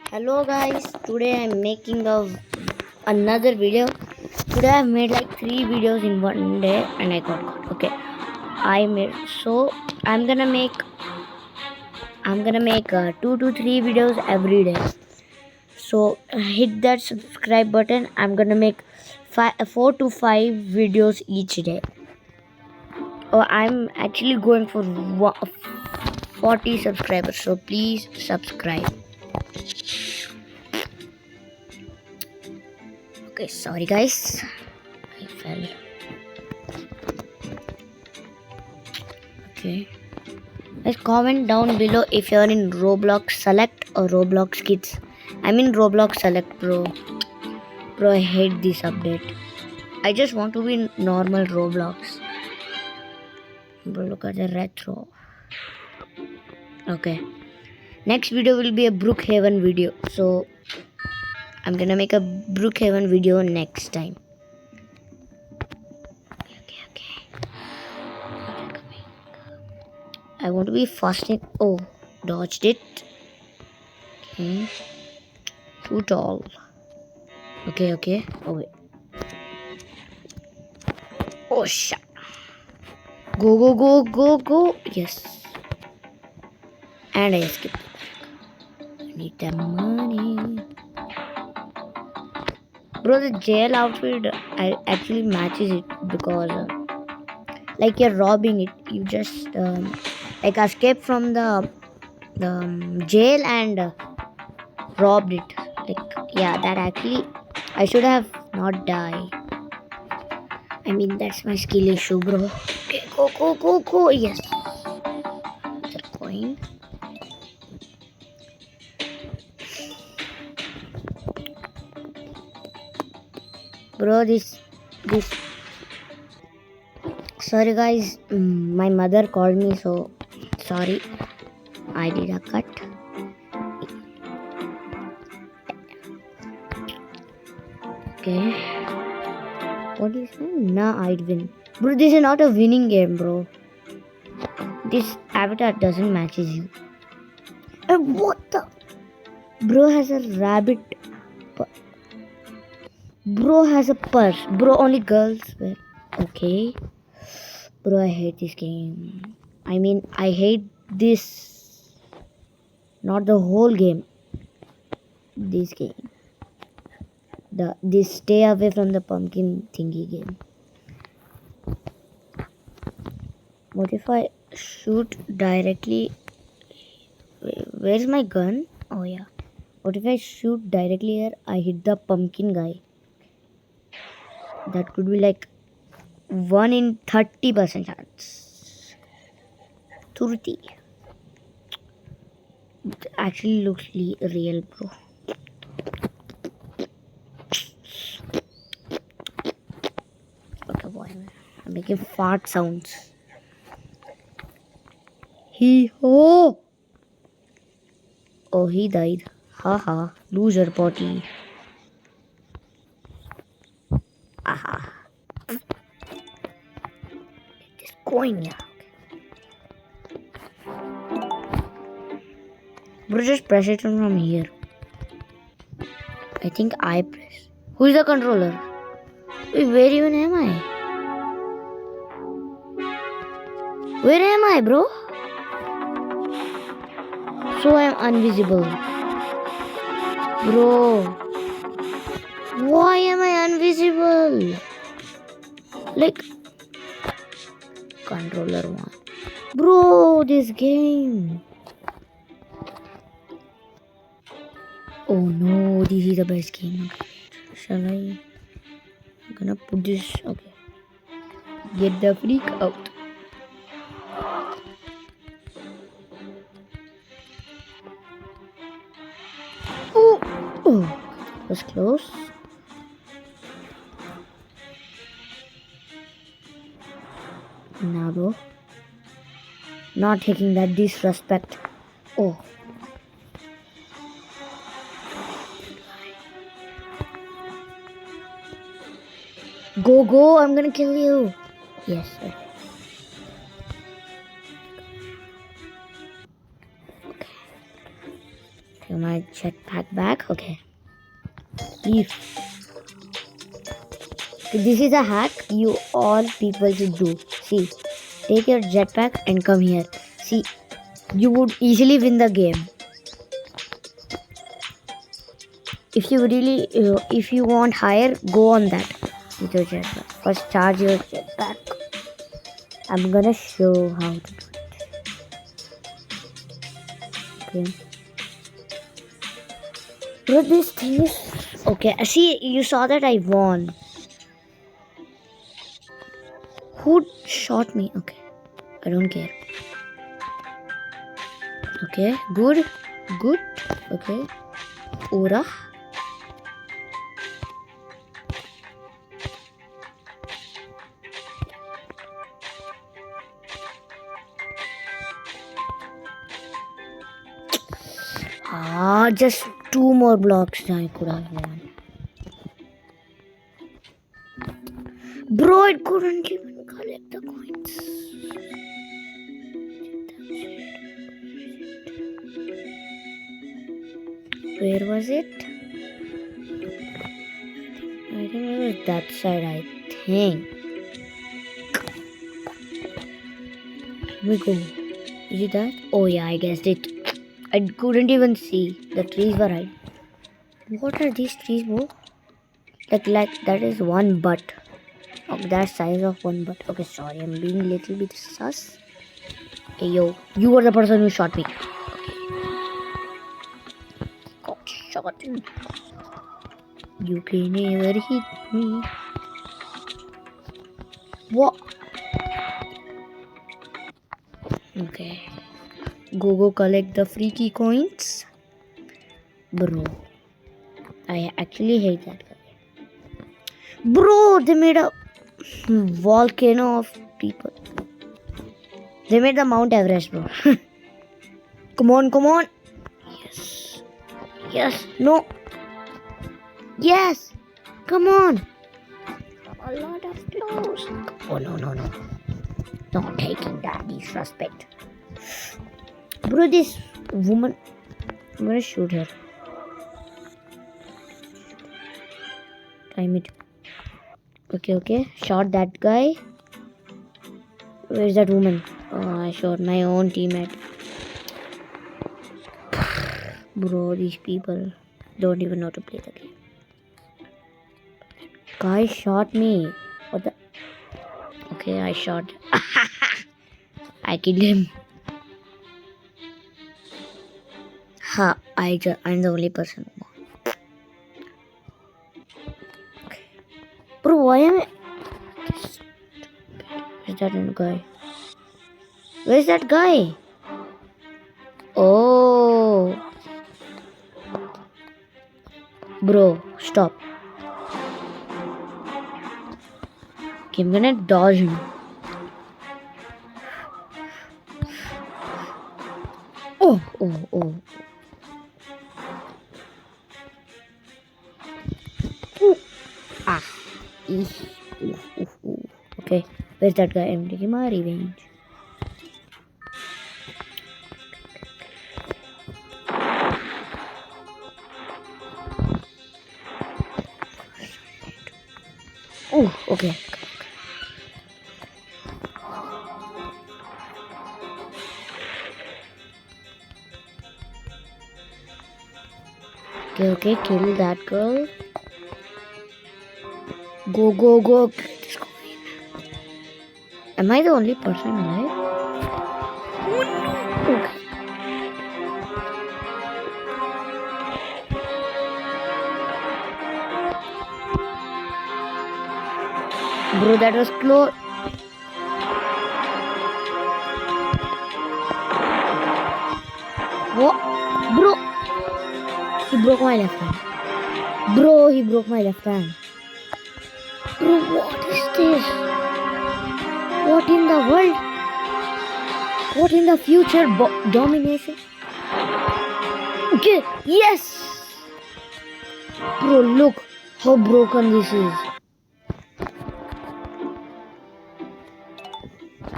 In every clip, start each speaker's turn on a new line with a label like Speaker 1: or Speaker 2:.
Speaker 1: Hello guys, today I'm making another video. Today I've made like 3 videos in one day and I got caught. Okay, I made so I'm gonna make 2 to 3 videos every day. So hit that subscribe button. I'm gonna make 4 to 5 videos each day. Oh, I'm actually going for 40 subscribers. So please subscribe. Okay, sorry guys. I fell. Okay. Guys, comment down below if you're in Roblox Select or Roblox Kids. I'm in Roblox Select, bro. Bro, I hate this update. I just want to be in normal Roblox. Bro, look at the retro. Okay. Next video will be a Brookhaven video. So, I'm gonna make a Brookhaven video next time. Okay. I want to be fast in. Oh, dodged it. Okay. Too tall. Okay. Oh, wait. Oh, shit. Go. Yes. And I escaped. I need that money. Bro, the jail outfit actually matches it because like you're robbing it. You just like escape from the jail and robbed it. Like, yeah, that actually I should have not died. I mean, that's my skill issue, bro. Okay, go. Yes. The coin. Bro, this. Sorry, guys. My mother called me, so sorry. I did a cut. Okay. What is that? Nah, I'd win. Bro, this is not a winning game, bro. This avatar doesn't matches you. And what the? Bro has a rabbit. Bro has a purse. Bro, only girls wear. Okay. Bro, I hate this game. I mean, I hate this. Not the whole game. This game. This stay away from the pumpkin thingy game. What if I shoot directly? Where's my gun? Oh yeah. What if I shoot directly here? I hit the pumpkin guy. That could be like 1 in 30% chance. 30. It actually looks real, bro. Okay, boy. I'm making fart sounds. Oh, he died. Haha, loser potty. Aha. This coin, yeah. Bro, just press it from here. I think I press. Who is the controller? Wait, where even am I? Where am I, bro? So I am invisible. Bro. Why am I invisible? Like, controller one. Bro, this game. Oh no, this is the best game. Shall I? I'm gonna put this. Okay. Get the freak out. Oh, was close. Now, bro. Not taking that disrespect. Oh. Go. I'm gonna kill you. Yes. Okay. Get my jetpack back. Okay. Leave. Okay, this is a hack you all people should do. See, take your jetpack and come here. See, you would easily win the game. If you want higher, go on that with your jetpack. First, charge your jetpack. I'm gonna show how to do it. Okay. But this thing is okay. See, you saw that I won. Who shot me? Okay, I don't care. Okay, good. Okay, Ora. Just 2 more blocks I could have won. Bro, it couldn't even collect the coins. Where was it? I think it was that side, I think. Here we go. Is it that? Oh yeah, I guessed it. I couldn't even see. The trees were right. What are these trees, bro? Like that is one butt. Of that size of one butt. Okay, sorry, I'm being a little bit sus. Hey yo, you were the person who shot me. Okay. Got shot. You can never hit me. What? Okay. Go collect the freaky coins. Bro. I actually hate that guy. Bro, they made a volcano of people. They made the Mount Everest, bro. Come on. Yes. No. Yes. Come on. A lot of clothes. Oh, no. Not taking that disrespect. Bro, this woman. I'm gonna shoot her. Time it. Okay. Shot that guy. Where's that woman? Oh, I shot my own teammate. Bro, these people don't even know to play the game. Guy shot me. What the? Okay, I shot. I killed him. Ha! I'm the only person. Okay. Bro, why am I? Where's that guy? Where's that guy? Oh. Bro, stop. Okay, I'm gonna dodge him. Oh. Ooh. Ah. Ooh. Okay, where's that guy? I'm taking my revenge. Oh, okay. Okay, kill that girl. Go. Am I the only person alive? Oh no! Okay. Bro, that was close. What? Bro! He broke my left hand. Bro, he broke my left hand. Bro, what is this? What in the world? What in the future? Domination? Okay, yes! Bro, look how broken this is.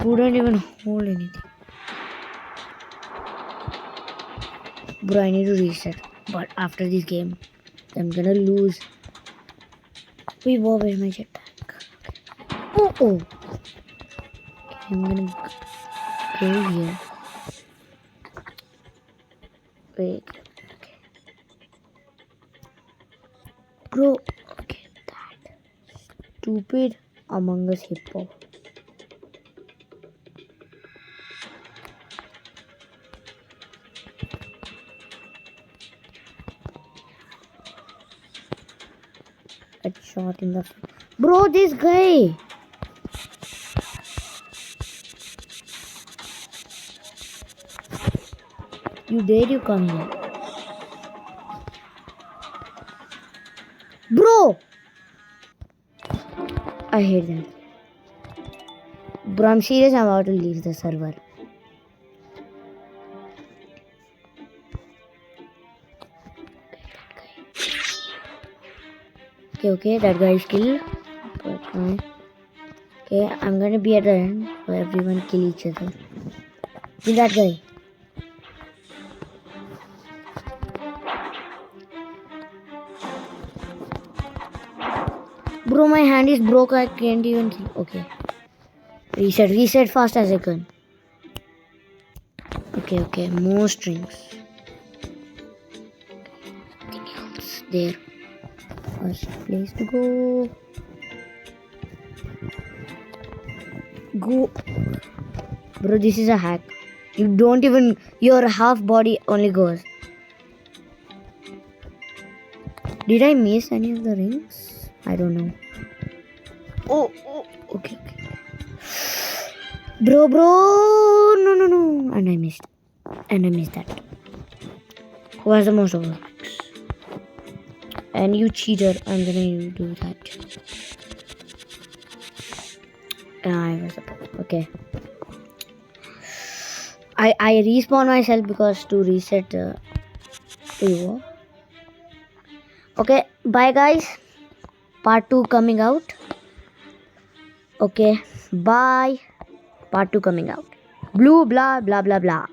Speaker 1: Couldn't even hold anything. Bro, I need to reset. But after this game, I'm gonna lose. Wait, where's my jetpack? Oh, oh. Okay, I'm gonna go here. Wait. Okay. Bro, okay, that stupid Among Us hippo. A shot in the bro, this guy. You dare you come here. Bro! I hate that. Bro, I'm serious, I'm about to leave the server. Okay, that guy is killed. But fine. Okay, I'm gonna be at the end so everyone kill each other. Kill that guy. Bro, my hand is broke, I can't even kill. Okay. Reset fast as I can. Okay, more strings. Nothing else there. First place to go. Go. Bro, this is a hack. You don't even, your half body only goes. Did I miss any of the rings? I don't know. Oh, okay. Bro, no. And I missed that. Who has the most of them? And you cheater, I'm gonna do that. I was okay. I respawn myself because to reset to you. Okay, bye guys. Part 2 coming out. Okay, bye. Part 2 coming out. Blue blah blah blah blah.